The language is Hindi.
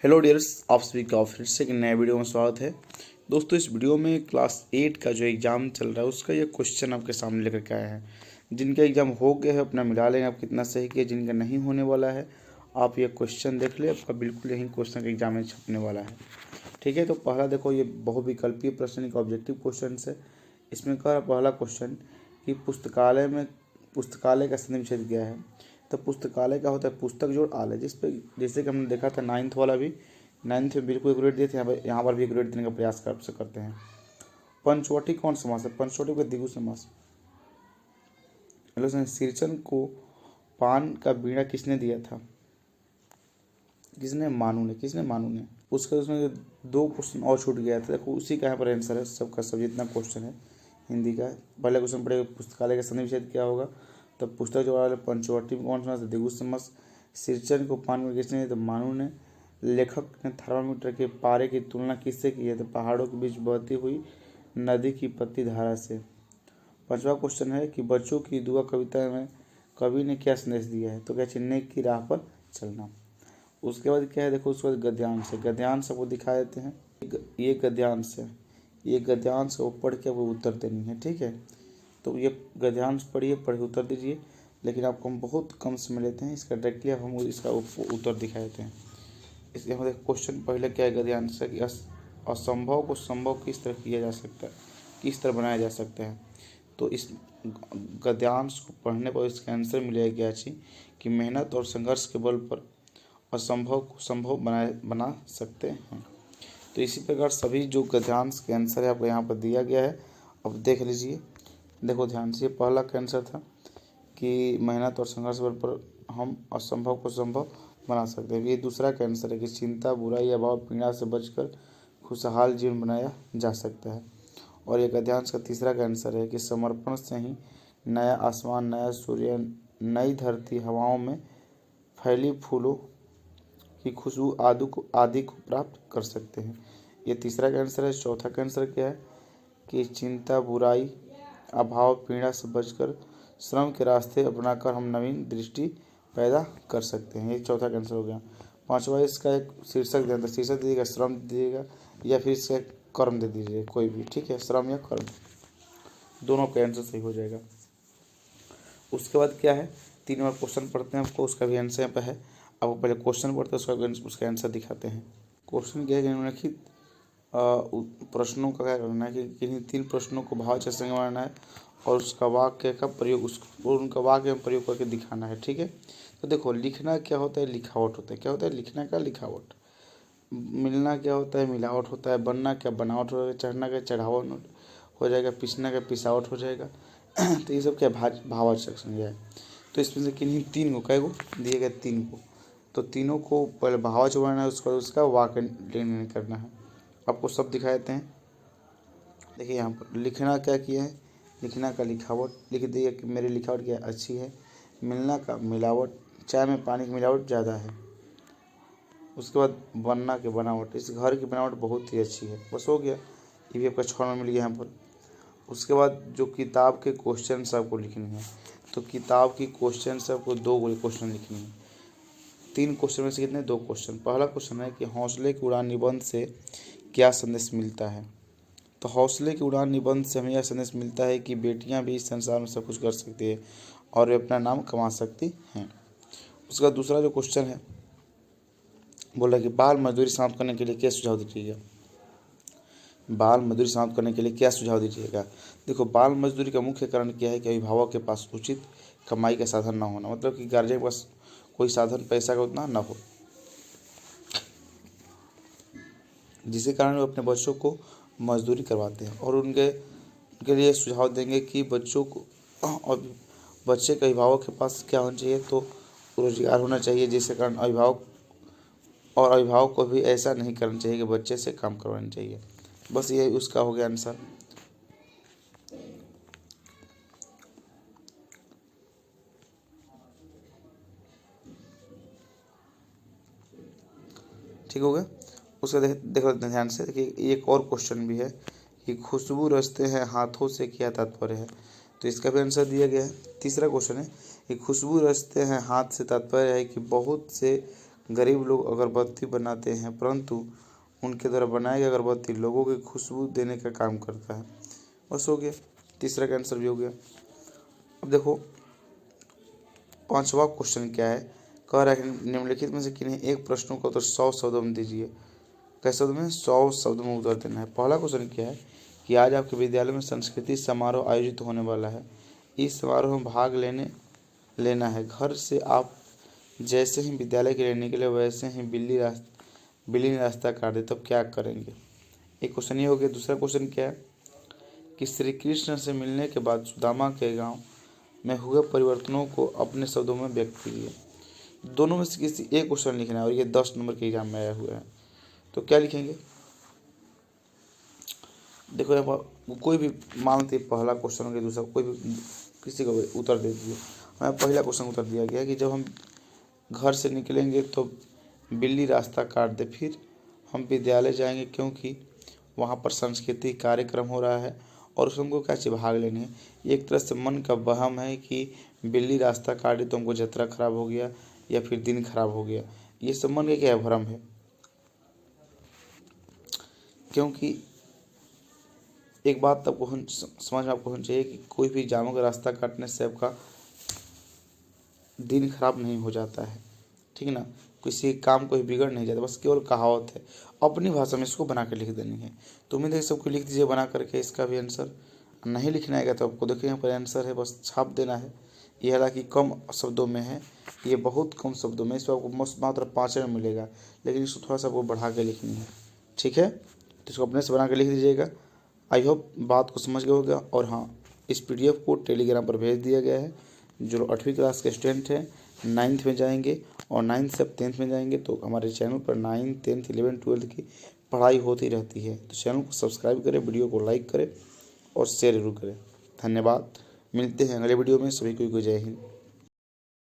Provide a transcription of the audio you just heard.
हेलो डियर्स, आप सभी का फिर से एक नए वीडियो में स्वागत है। दोस्तों, इस वीडियो में क्लास 8 का जो एग्ज़ाम चल रहा है उसका ये क्वेश्चन आपके सामने लेकर के आए हैं। जिनका एग्ज़ाम हो गया है अपना मिला लेंगे आप कितना सही किया, जिनका नहीं होने वाला है आप ये क्वेश्चन देख ले, आपका बिल्कुल यही क्वेश्चन का एग्जाम में छपने वाला है। ठीक है, तो पहला देखो, ये बहुविकल्पीय प्रश्न एक ऑब्जेक्टिव क्वेश्चन है। इसमें कह रहा पहला क्वेश्चन कि पुस्तकालय का संधि क्या है। तो पुस्तकालय का होता है पुस्तक जोड़ आलय, जिस पे जैसे कि हमने देखा था 9th वाला भी, 9th में बिल्कुल एक्यूरेट दिए थे, यहाँ पर भी एक्यूरेट देने का प्रयास करते हैं। पंचवटी कौन समास है? पंचवटी का द्विगु समास। सिरचन को पान का बीड़ा किसने दिया था? किसने? मानू ने। किसने? मानू ने। उसका उसमें 2 क्वेश्चन और छूट गया था, देखो उसी का यहाँ पर आंसर है सबका सब जितना क्वेश्चन है हिंदी का। पहले क्वेश्चन पढ़ेगा पुस्तकालय का संधि विच्छेद क्या होगा, तब पुस्तक जो वाले पंचवटी में कौन समास है? द्विगु समास। सिरचन को पान में किसने दिया? तो मानू ने। लेखक ने थर्मामीटर के पारे की तुलना किससे की है? तो पहाड़ों के बीच बहती हुई नदी की पतली धारा से। 5वां क्वेश्चन है कि बच्चों की दुआ कविता में कवि ने क्या संदेश दिया है? तो क्या? नेक की राह पर चलना। उसके बाद क्या है, देखो उसके बाद गद्यांश है। गद्यांश आपको दिखा देते हैं, ये गद्यांश है। ये गद्यांश को पढ़ के आपको उत्तर देनी है। ठीक है, तो ये गद्यांश पढ़ उत्तर दीजिए, लेकिन आपको हम बहुत कम समय लेते हैं इसका। डायरेक्टली अब हम इसका उत्तर दिखा देते हैं। इसके हमारे क्वेश्चन पहले क्या है गद्यांश है कि असंभव को संभव किस तरह किया जा सकता है, किस तरह बनाया जा सकता है। तो इस गद्यांश को पढ़ने पर इसका आंसर मिलेगा क्या चीज कि मेहनत और संघर्ष के बल पर असंभव को संभव बना सकते हैं। तो इसी प्रकार सभी जो गद्यांश के आंसर है आपको यहाँ पर दिया गया है, अब देख लीजिए। देखो ध्यान से, पहला का आंसर था कि मेहनत और संघर्ष बल पर हम असंभव को संभव बना सकते हैं। ये दूसरा का आंसर है कि चिंता, बुराई, अभाव, पीड़ा से बचकर खुशहाल जीवन बनाया जा सकता है। और ये गद्यांश का तीसरा का आंसर है कि समर्पण से ही नया आसमान, नया सूर्य, नई धरती, हवाओं में फैली फूलों की खुशबू आदि को प्राप्त कर सकते हैं। ये तीसरा का आंसर है। चौथा का आंसर क्या है कि चिंता, बुराई, अभाव, पीड़ा से बचकर श्रम के रास्ते अपनाकर हम नवीन दृष्टि पैदा कर सकते हैं। ये चौथा का आंसर हो गया। 5वां इसका एक शीर्षक दे दें, शीर्षक दीजिएगा श्रम दीजिएगा या फिर इसका कर्म दे दीजिए कोई भी। ठीक है, श्रम या कर्म, दोनों का आंसर सही हो जाएगा। उसके बाद क्या है, 3 बार क्वेश्चन पढ़ते हैं आपको, उसका भी आंसर यहाँ पर है। आपको पहले क्वेश्चन पढ़ते हैं उसका आंसर दिखाते हैं। क्वेश्चन क्या है कि निम्नलिखित प्रश्नों का क्या करना है कि किन्हीं 3 प्रश्नों को भावार्थ संज्ञा बनाना है और उसका वाक्य का प्रयोग उनका वाक्य में प्रयोग करके दिखाना है। ठीक है, तो देखो लिखना क्या होता है, लिखावट होता है। क्या होता है? लिखना का लिखावट। मिलना क्या होता है? मिलावट होता है। बनना क्या? बनावट हो जाएगा। चढ़ना क्या? चढ़ावट हो जाएगा। पिसना क्या? पिसावट हो जाएगा। तो ये सब क्या भावार्थक संज्ञा है। तो इसमें से किन्हीं 3 को, कै को दिए गए 3 को, तो तीनों को पहले भावार्थ बनाना है, उसका वाक्य निर्णय करना है। आपको सब दिखा देते हैं। देखिए यहाँ पर लिखना क्या किया है, लिखना का लिखावट लिख दिया कि मेरी लिखावट क्या अच्छी है। मिलना का मिलावट, चाय में पानी की मिलावट ज़्यादा है। उसके बाद बनना के बनावट, इस घर की बनावट बहुत ही अच्छी है। बस हो गया, ये भी आपका 6 में मिल गया यहाँ पर। उसके बाद जो किताब के क्वेश्चन आपको लिखनी है, तो किताब की क्वेश्चन आपको 2 क्वेश्चन लिखनी है। 3 क्वेश्चन में से कितने? 2 क्वेश्चन। पहला क्वेश्चन है कि हौसले की उड़ान निबंध से क्या संदेश मिलता है। तो हौसले की उड़ान निबंध से हमें यह संदेश मिलता है कि बेटियां भी इस संसार में सब कुछ कर सकती है और वे अपना नाम कमा सकती हैं। उसका दूसरा जो क्वेश्चन है, बोला कि बाल मजदूरी समाप्त करने के लिए क्या सुझाव दीजिएगा। बाल मजदूरी समाप्त करने के लिए क्या सुझाव दीजिएगा। देखो, बाल मजदूरी का मुख्य कारण क्या है कि अभिभावक के पास उचित कमाई का साधन न होना, मतलब कि गार्जियन के पास कोई साधन पैसा का उतना न हो, जिसके कारण वो अपने बच्चों को मजदूरी करवाते हैं। और उनके लिए सुझाव देंगे कि बच्चों को और बच्चे के अभिभावक के पास क्या होना चाहिए, तो रोजगार होना चाहिए, जिसके कारण अभिभावक को भी ऐसा नहीं करना चाहिए कि बच्चे से काम करवाना चाहिए। बस ये उसका हो गया आंसर। ठीक हो गया। उसका देखो ध्यान से, देखिए एक और क्वेश्चन भी है कि खुशबू रचते हैं हाथों से क्या तात्पर्य है। तो इसका भी आंसर दिया गया है। तीसरा क्वेश्चन है कि खुशबू रचते हैं हाथ से तात्पर्य है कि बहुत से गरीब लोग अगरबत्ती बनाते हैं, परंतु उनके द्वारा बनाई गई अगरबत्ती लोगों की खुशबू देने का काम करता है। बस हो गया, तीसरा का आंसर भी हो गया। अब देखो पांचवा क्वेश्चन क्या है, कह रहा है निम्नलिखित में से किन्हीं एक प्रश्नों का उत्तर 100 शब्दों में दीजिए। कैसे शब्द में? 100 शब्द में उत्तर देना है। पहला क्वेश्चन क्या है कि आज आपके विद्यालय में संस्कृति समारोह आयोजित होने वाला है। इस समारोह में भाग लेना है। घर से आप जैसे ही विद्यालय के लिए निकले वैसे ही बिल्ली ने रास्ता काट दे, तब क्या करेंगे? एक क्वेश्चन ये हो गया। दूसरा क्वेश्चन क्या है कि श्री कृष्ण से मिलने के बाद सुदामा के गांव में हुए परिवर्तनों को अपने शब्दों में व्यक्त कीजिए। दोनों में से किसी एक क्वेश्चन लिखना है और ये 10 नंबर के एग्जाम में आया हुआ है। तो क्या लिखेंगे? देखो यहाँ पर कोई भी मान लीजिए पहला क्वेश्चन हो गया, दूसरा कोई भी किसी को भी उत्तर दे दीजिए। हमें पहला क्वेश्चन उत्तर दिया गया कि जब हम घर से निकलेंगे तो बिल्ली रास्ता काट दे, फिर हम विद्यालय जाएंगे क्योंकि वहाँ पर सांस्कृतिक कार्यक्रम हो रहा है और उसमें हमको क्या चाहिए? भाग लेनी है। एक तरह से मन का वहम है कि बिल्ली रास्ता काटे तो हमको यात्रा खराब हो गया या फिर दिन खराब हो गया। ये सब मन का क्या भ्रम है, क्योंकि एक बात आपको समझ में आपको होनी चाहिए कि कोई भी जानवर का रास्ता काटने से आपका दिन खराब नहीं हो जाता है, ठीक है ना। किसी काम को ही बिगड़ नहीं जाता, बस केवल कहावत है। अपनी भाषा में इसको बना कर लिख देनी है। तो उम्मीद है सबको लिख दीजिए बना करके इसका भी आंसर। नहीं लिखना आएगा तो आपको देखिए यहाँ पर आंसर है, बस छाप देना है। ये हालांकि कम शब्दों में है, ये बहुत कम शब्दों में, इस पर आपको मात्र 5 में मिलेगा, लेकिन इसको थोड़ा सा आपको बढ़ा के लिखनी है, ठीक है। तो इसको अपने से बना के लिख दीजिएगा। आई होप बात को समझ गए होगा। और हाँ, इस PDF को टेलीग्राम पर भेज दिया गया है। जो 8वीं क्लास के स्टूडेंट हैं 9th में जाएंगे और 9th से अब 10th में जाएंगे, तो हमारे चैनल पर 9th 10th 11th 12th की पढ़ाई होती रहती है। तो चैनल को सब्सक्राइब करें, वीडियो को लाइक करें और शेयर जरूर करें। धन्यवाद। मिलते हैं अगले वीडियो में। सभी को जय हिंद।